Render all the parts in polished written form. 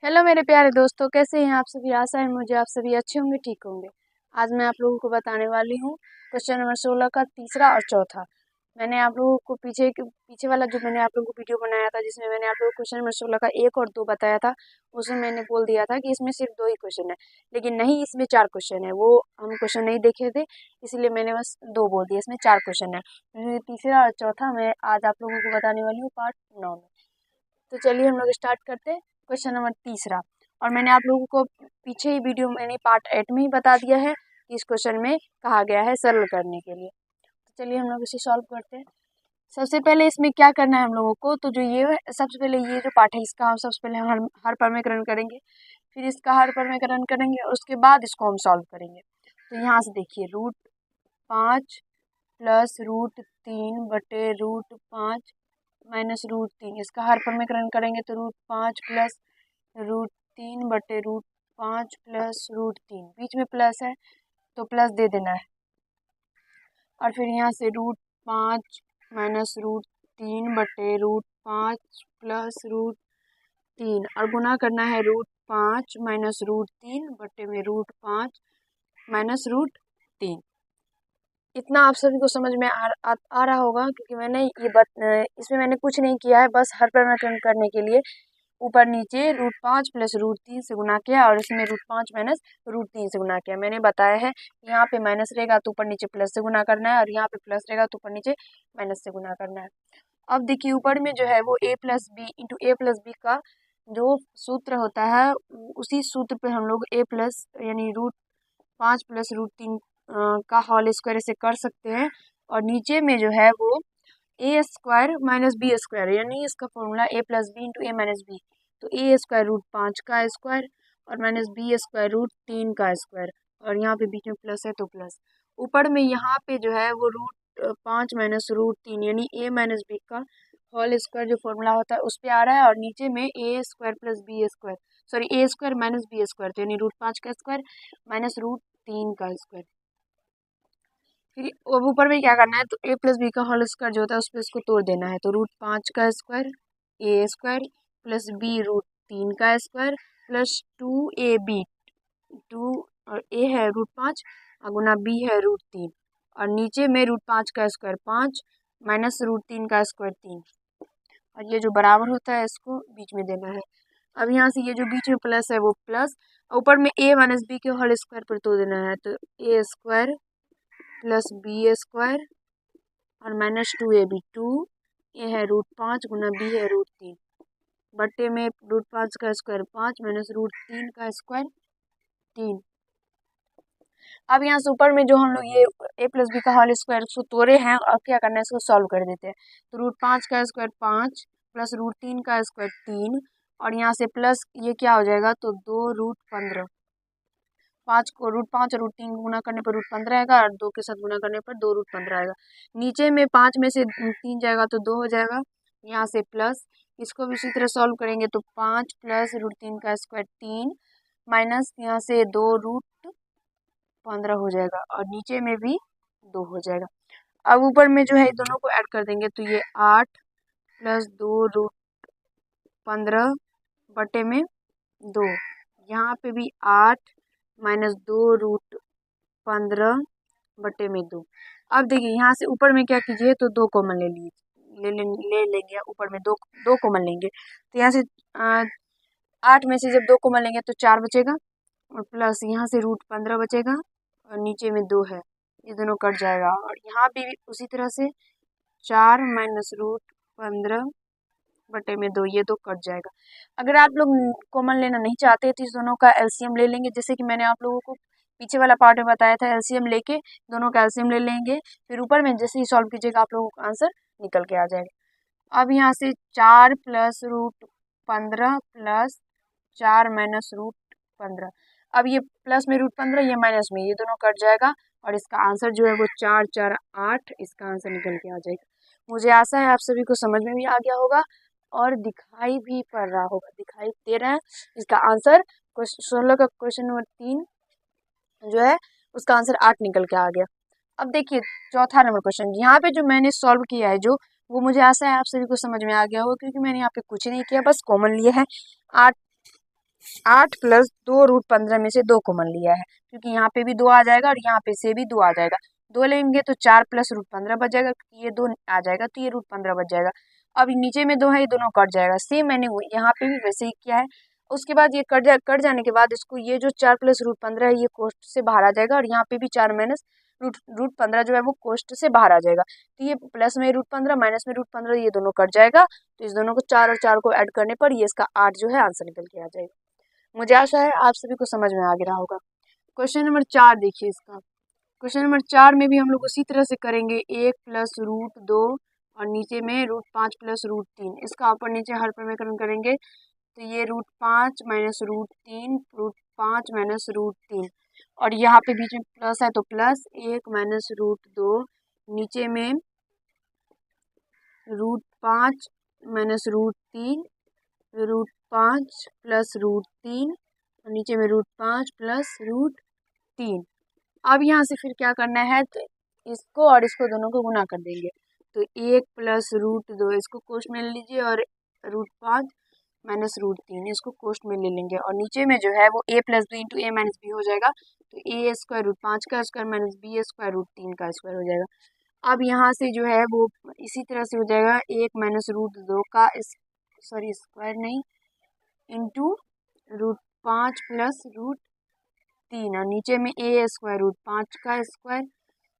Hello मेरे प्यारे दोस्तों, कैसे हैं आप सभी। आशा है मुझे आप सभी अच्छे होंगे, ठीक होंगे। आज मैं आप लोगों को बताने वाली हूँ क्वेश्चन नंबर 16 का तीसरा और चौथा। मैंने आप लोगों को पीछे वाला जो मैंने आप लोगों को वीडियो बनाया था, जिसमें मैंने आप लोगों को क्वेश्चन नंबर 16 का 1 और 2 बताया था, उसमें मैंने बोल दिया था कि इसमें सिर्फ 2 ही क्वेश्चन है, लेकिन नहीं, इसमें 4 क्वेश्चन है। वो हम क्वेश्चन नहीं देखे थे, इसीलिए मैंने बस 2 बोल दिया। इसमें 4 क्वेश्चन है। तीसरा और चौथा मैं आज आप लोगों को बताने वाली हूँ पार्ट 9 में। तो चलिए हम लोग स्टार्ट करते हैं। क्वेश्चन नंबर तीसरा, और मैंने आप लोगों को पीछे ही वीडियो मैंने पार्ट 8 में ही बता दिया है कि इस क्वेश्चन में कहा गया है सरल करने के लिए। तो चलिए हम लोग इसे सॉल्व करते हैं। सबसे पहले इसमें क्या करना है हम लोगों को, तो जो ये सबसे पहले ये जो पार्ट है इसका हम सबसे पहले हर परमीकरण करेंगे, फिर इसका हर परमीकरण करेंगे और उसके बाद इसको हम सॉल्व करेंगे। तो यहाँ से देखिए, √5 प्लस √3/√5 माइनस √3, इसका हर परमीकरण करेंगे तो √5 प्लस √3/√5 प्लस √3, बीच में प्लस है तो प्लस दे देना है। और फिर यहाँ से √5 माइनस √3/√5 प्लस √3, और गुना करना है √5 माइनस √3/√5 माइनस √3। इतना आप सभी को समझ में आ रहा होगा, क्योंकि मैंने इसमें मैंने कुछ नहीं किया है, बस हर परिवर्तन करने के लिए ऊपर नीचे √5 प्लस √3 से गुना किया और इसमें √5 माइनस √3 से गुना किया। मैंने बताया है यहाँ पे माइनस रहेगा तो ऊपर नीचे प्लस से गुना करना है, और यहाँ पे प्लस रहेगा तो ऊपर नीचे माइनस से गुना करना है। अब देखिए, ऊपर में जो है वो a plus b into a plus b का जो सूत्र होता है, उसी सूत्र पे हम लोग a प्लस यानी √5 प्लस √3 का होल स्क्वायर इसे कर सकते हैं। और नीचे में जो है वो a² माइनस b² यानी इसका formula a plus b into a minus b, तो a² √5 का स्क्वायर और माइनस b² √3 का स्क्वायर, और यहाँ पे बीच में प्लस है तो प्लस। ऊपर में यहाँ पे जो है वो √5 माइनस √3 यानी a माइनस b का होल स्क्वायर जो फॉर्मूला होता है उस पर आ रहा है, और नीचे में a² plus b² sorry a² minus b², तो यानी √5 का स्क्वायर माइनस √3 का स्क्वायर। फिर अब ऊपर में क्या करना है, तो a प्लस बी का होल स्क्वायर जो होता है उस पर इसको तोड़ देना है, तो √5 का स्क्वायर a² प्लस b √3 का स्क्वायर प्लस 2ab, 2 और a है √5 और गुना b है √3, और नीचे में √5 का स्क्वायर 5 माइनस √3 का स्क्वायर 3, और ये जो बराबर होता है इसको बीच में देना है। अब यहाँ से ये जो बीच में प्लस है वो प्लस, ऊपर में a माइनस बी के होल स्क्वायर पर तोड़ देना है, तो a² प्लस b² और माइनस 2ab, 2 ए है √5 गुना b है √3 बट्टे में √5 का स्क्वायर 5 माइनस √3 का स्क्वायर 3। अब यहाँ से ऊपर में जो हम लोग ये a प्लस बी का होल स्क्वायर उसको तोड़े हैं, अब क्या करना है, इसको सॉल्व कर देते हैं। तो √5 का स्क्वायर 5 प्लस √3 का स्क्वायर 3, और यहाँ से प्लस ये क्या हो जाएगा, तो 2√15, 5 को √5 और √3 गुना करने पर √15 आएगा, और 2 के साथ गुना करने पर 2√15 आएगा। नीचे में 5 में से 3 जाएगा तो 2 हो जाएगा, यहाँ से प्लस, इसको भी उसी तरह सॉल्व करेंगे तो 5 प्लस √3 का स्क्वायर 3 माइनस यहाँ से 2√15 हो जाएगा, और नीचे में भी 2 हो जाएगा। अब ऊपर में जो है दोनों को ऐड कर देंगे, तो ये 8 प्लस 2√15 बटे में 2, यहाँ पे भी 8 माइनस 2√15 बटे में 2। अब देखिए यहाँ से ऊपर में क्या कीजिए, तो 2 कॉमन ले लेंगे, ऊपर में 2 कॉमन लेंगे, तो यहाँ से 8 में से जब 2 कॉमन लेंगे तो 4 बचेगा, और प्लस यहाँ से √15 बचेगा, और नीचे में 2 है, ये दोनों कट जाएगा, और यहाँ भी उसी तरह से 4 माइनस √15 बटे में 2, ये 2 कट जाएगा। अगर आप लोग कॉमन लेना नहीं चाहते तो इस दोनों का एलसीएम ले लेंगे, जैसे कि मैंने आप लोगों को पीछे वाला पार्ट में बताया था। एलसीएम लेके दोनों का एलसीएम ले लेंगे, फिर ऊपर में जैसे ही सॉल्व कीजिएगा आप लोगों का आंसर निकल के आ जाएगा। अब यहाँ से 4 प्लस √15 प्लस 4 माइनस √15, अब ये प्लस में √15, ये माइनस में, ये दोनों कट जाएगा, और इसका आंसर जो है वो 4 4 8, इसका आंसर निकल के आ जाएगा। मुझे आशा है आप सभी को समझ में भी आ गया होगा और दिखाई भी पड़ रहा होगा, दिखाई दे रहा है इसका आंसर। 16 का क्वेश्चन नंबर 3 जो है उसका आंसर 8 निकल के आ गया। अब देखिए चौथा नंबर क्वेश्चन, यहाँ पे जो मैंने सॉल्व किया है, जो वो मुझे आशा है आप सभी को समझ में आ गया होगा, क्योंकि मैंने यहाँ पे कुछ नहीं किया, बस कॉमन लिया है 8 8 प्लस 2√15 में से 2 कॉमन लिया है, क्योंकि यहाँ पे भी 2 आ जाएगा और यहाँ पे से भी 2 आ जाएगा। 2 लेंगे तो 4 प्लस √15 बच जाएगा, ये 2 आ जाएगा तो ये √15 बच जाएगा। अब नीचे में 2 है, ये दोनों कट जाएगा। सेम मैंने यहाँ पे भी वैसे ही किया है। उसके बाद ये कट जाने के बाद इसको ये जो 4 प्लस √15 है ये कोष्ट से बाहर आ जाएगा, और यहाँ पे भी 4 माइनस √15 जो है वो कोष्ट से बाहर आ जाएगा। तो ये प्लस में √15 माइनस में √15 ये दोनों कट जाएगा, तो इस दोनों को 4 और 4 को ऐड करने पर ये इसका 8 जो है आंसर निकल के आ जाएगा। मुझे आशा है आप सभी को समझ में आ गया होगा। क्वेश्चन नंबर 4 देखिए इसका। क्वेश्चन नंबर 4 में भी हम लोग उसी तरह से करेंगे, 1 प्लस √2 और नीचे में √5 प्लस √3। इसका ऊपर नीचे हर समीकरण करेंगे तो ये √5 माइनस √3, √5 माइनस √3, और यहाँ पे बीच में प्लस है तो प्लस 1 माइनस √2, नीचे में √5 माइनस √3, √5 प्लस √3 और नीचे में √5 प्लस √3। अब यहाँ से फिर क्या करना है, तो इसको और इसको दोनों को गुना कर देंगे। तो 1 प्लस √2 इसको कोष्ठ में ले लीजिए, और √5 माइनस √3 इसको कोष्ठ में ले लेंगे, और नीचे में जो है वो a plus b into a minus b हो जाएगा। तो a स्क्वायर √5 का स्क्वायर माइनस b स्क्वायर √3 का स्क्वायर हो जाएगा। अब यहाँ से जो है वो इसी तरह से हो जाएगा, 1 माइनस √2 का स्क्वायर नहीं, इंटू √5 प्लस √3, और नीचे में a स्क्वायर √5 का स्क्वायर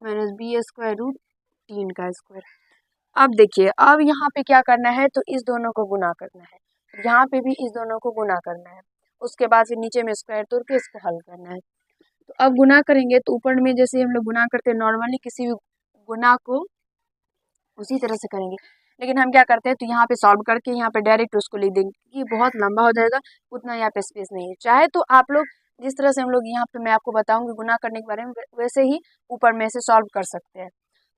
माइनस b स्क्वायर √3 का स्क्वायर। अब देखिए, अब यहाँ पे क्या करना है, तो इस दोनों को गुना करना है, यहाँ पे भी इस दोनों को गुना करना है। उसके बाद फिर नीचे में स्क्वायर तोड़ के इसको हल करना है। तो अब गुना करेंगे तो ऊपर में जैसे हम लोग गुना करते हैं नॉर्मली किसी भी गुना को उसी तरह से करेंगे, लेकिन हम क्या करते हैं, तो यहाँ पे सॉल्व करके यहाँ पे डायरेक्ट उसको लिख देंगे, क्योंकि बहुत लंबा हो जाएगा, उतना यहाँ पे स्पेस नहीं है। चाहे तो आप लोग जिस तरह से हम लोग यहाँ पे मैं आपको बताऊंगी गुना करने के बारे में, वैसे ही ऊपर में से सॉल्व कर सकते हैं।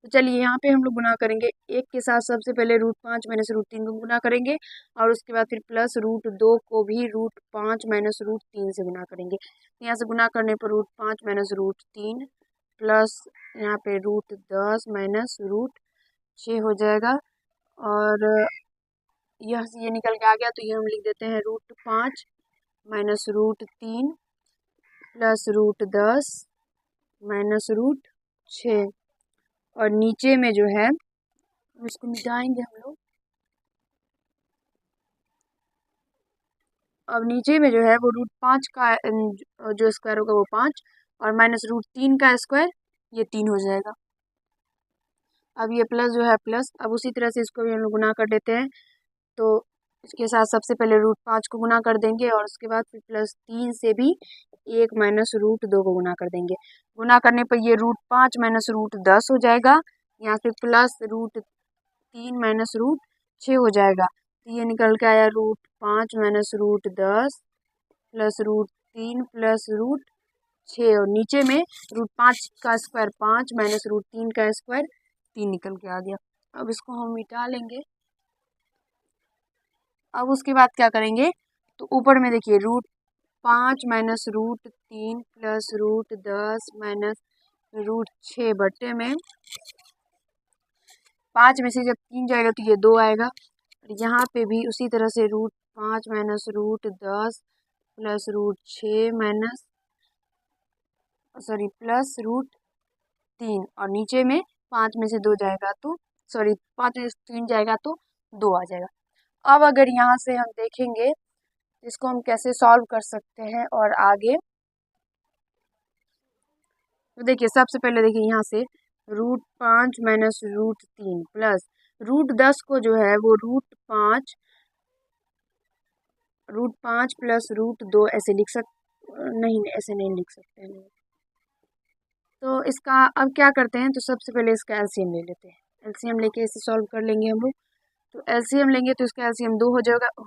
तो चलिए यहाँ पे हम लोग गुना करेंगे, 1 के साथ सबसे पहले √5 माइनस √3 को गुना करेंगे, और उसके बाद फिर प्लस √2 को भी √5 माइनस √3 से गुना करेंगे। यहाँ से गुना करने पर √5 माइनस √3 प्लस यहाँ पे √10 माइनस √6 हो जाएगा, और ये निकल के आ गया, तो ये हम लिख देते हैं √5 माइनस √3 प्लस √10 माइनस √6, और नीचे में जो है इसको मिटाएंगे हम लोग। अब नीचे में जो है वो √5 का जो स्क्वायर होगा वो 5, और माइनस √3 का स्क्वायर ये 3 हो जाएगा। अब ये प्लस जो है प्लस, अब उसी तरह से इसको भी हम लोग गुना कर देते हैं। तो इसके साथ सबसे पहले √5 को गुना कर देंगे, और उसके बाद फिर प्लस 3 से भी 1 माइनस √2 को गुना कर देंगे। गुना करने पर ये √5 माइनस √10 हो जाएगा, यहाँ से प्लस √3 माइनस √6 हो जाएगा। तो ये निकल के आया √5 माइनस √10 प्लस √3 प्लस √6, और नीचे में √5 का स्क्वायर 5 माइनस √3 का स्क्वायर 3 निकल के आ गया। अब इसको हम मिटा लेंगे। अब उसके बाद क्या करेंगे, तो ऊपर में देखिए √5 माइनस √3 प्लस √10 माइनस √6 बटे में 5 में से जब 3 जाएगा तो ये 2 आएगा। यहाँ पे भी उसी तरह से √5 माइनस √10 प्लस √6 माइनस प्लस √3, और नीचे में 5 में से 2 जाएगा तो 5 में से 3 जाएगा तो 2 आ जाएगा। अब अगर यहाँ से हम देखेंगे इसको हम कैसे सॉल्व कर सकते हैं और आगे, तो देखिए सबसे पहले देखिए यहाँ से √5 माइनस √3 प्लस √10 को जो है वो √5 प्लस √2 ऐसे लिख नहीं, ऐसे नहीं लिख सकते हैं। तो इसका अब क्या करते हैं, तो सबसे पहले इसका एलसीएम ले लेते हैं। एलसीएम लेके इसे सॉल्व कर लेंगे हम लोग। तो एलसीएम लेंगे तो इसका एलसीएम 2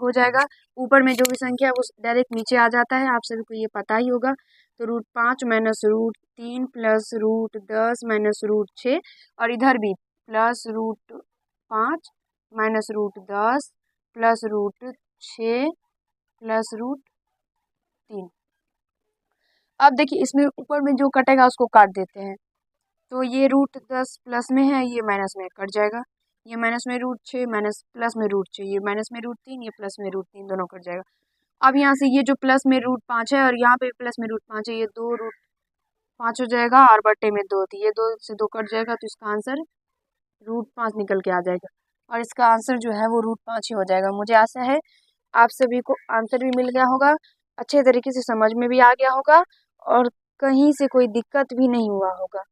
हो जाएगा। ऊपर में जो भी संख्या है वो डायरेक्ट नीचे आ जाता है, आप सभी को ये पता ही होगा। तो √5 माइनस √3 प्लस √10 माइनस √6, और इधर भी प्लस √5 माइनस √10 प्लस √6 प्लस √3। अब देखिए इसमें ऊपर में जो कटेगा उसको काट देते हैं। तो ये √10 प्लस में है, ये माइनस में कट जाएगा। ये माइनस में √6 माइनस प्लस में √6, ये माइनस में √3, ये प्लस में √3 दोनों कट जाएगा। अब यहाँ से ये जो प्लस में √5 है और यहाँ पे प्लस में √5 है, ये 2√5 हो जाएगा और बटे में 2, तो ये 2 से 2 कट जाएगा, तो इसका आंसर √5 निकल के आ जाएगा और इसका आंसर जो है वो √5 ही हो जाएगा। मुझे आशा है आप सभी को आंसर भी मिल गया होगा, अच्छे तरीके से समझ में भी आ गया होगा और कहीं से कोई दिक्कत भी नहीं हुआ होगा।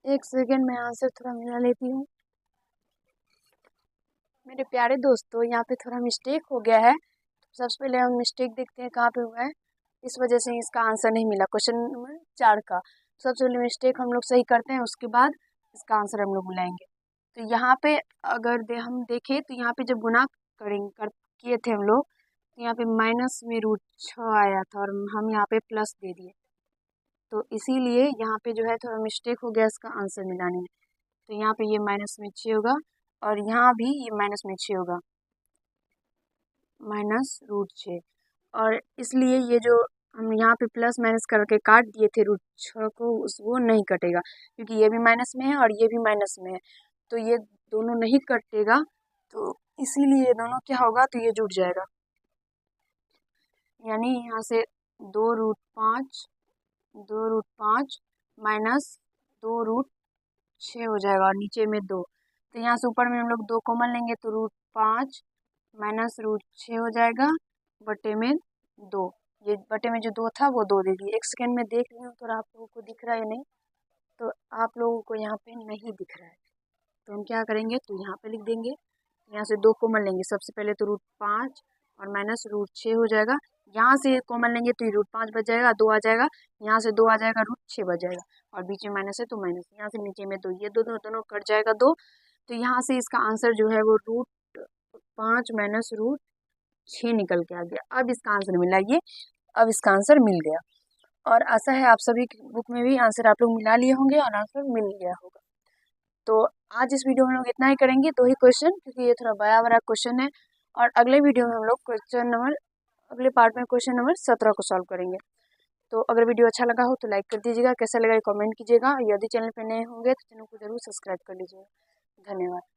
एक सेकेंड में आंसर थोड़ा मिला लेती हूँ। मेरे प्यारे दोस्तों, यहाँ पे थोड़ा मिस्टेक हो गया है। सबसे पहले हम मिस्टेक देखते हैं कहाँ पे हुआ है, इस वजह से इसका आंसर नहीं मिला क्वेश्चन नंबर 4 का। सबसे पहले मिस्टेक हम लोग सही करते हैं, उसके बाद इसका आंसर हम लोग मिलाएंगे। तो यहाँ पे अगर हम देखें तो यहाँ पे जब गुना किए थे हम लोग, तो यहाँ पे माइनस में √6 आया था और हम यहाँ पे प्लस दे दिए, तो इसीलिए यहाँ पे जो है थोड़ा मिस्टेक हो गया इसका आंसर मिलाने में। तो यहाँ पे ये माइनस में 6 होगा और यहाँ भी ये माइनस में 6 होगा, -√6। और इसलिए ये जो हम यहाँ पे प्लस माइनस करके काट दिए थे √6 को, वो नहीं कटेगा क्योंकि ये भी माइनस में है और ये भी माइनस में है, तो ये दोनों नहीं कटेगा, तो इसीलिए दोनों क्या होगा, तो ये जुड़ जाएगा। यानी यहाँ से 2√5 माइनस 2√6 हो जाएगा और नीचे में 2, तो यहाँ से ऊपर में हम लोग 2 कॉमन लेंगे तो √5 माइनस √6 हो जाएगा बटे में 2। ये बटे में जो 2 था वो 2 दे दिए। एक सेकेंड में देख रही हूँ थोड़ा आप लोगों को दिख रहा है नहीं, तो आप लोगों को यहाँ पे नहीं दिख रहा है, तो हम क्या करेंगे, तो यहाँ पे लिख देंगे। यहाँ से 2 कॉमन लेंगे, सबसे पहले तो √5 और माइनस √6 हो जाएगा। यहाँ से कॉमन लेंगे तो ये √5 बच जाएगा, 2 आ जाएगा, यहाँ से 2 आ जाएगा, √6 बच जाएगा और बीच में माइनस है तो माइनस, यहाँ से नीचे में 2, ये दोनों कट जाएगा 2, तो यहाँ से इसका आंसर जो है वो √5 माइनस √6 निकल के आ गया। अब इसका आंसर मिला, ये अब इसका आंसर मिल गया और आशा है आप सभी की बुक में भी आंसर आप लोग मिला लिए होंगे और आंसर मिल गया होगा। तो आज इस वीडियो में हम लोग इतना ही करेंगे, 2 ही क्वेश्चन, क्योंकि ये थोड़ा बड़ा क्वेश्चन है और अगले वीडियो में हम लोग अगले पार्ट में क्वेश्चन नंबर 17 को सॉल्व करेंगे। तो अगर वीडियो अच्छा लगा हो तो लाइक कर दीजिएगा, कैसा लगा कमेंट कीजिएगा, यदि चैनल पर नए होंगे तो चैनल को जरूर सब्सक्राइब कर लीजिएगा। धन्यवाद।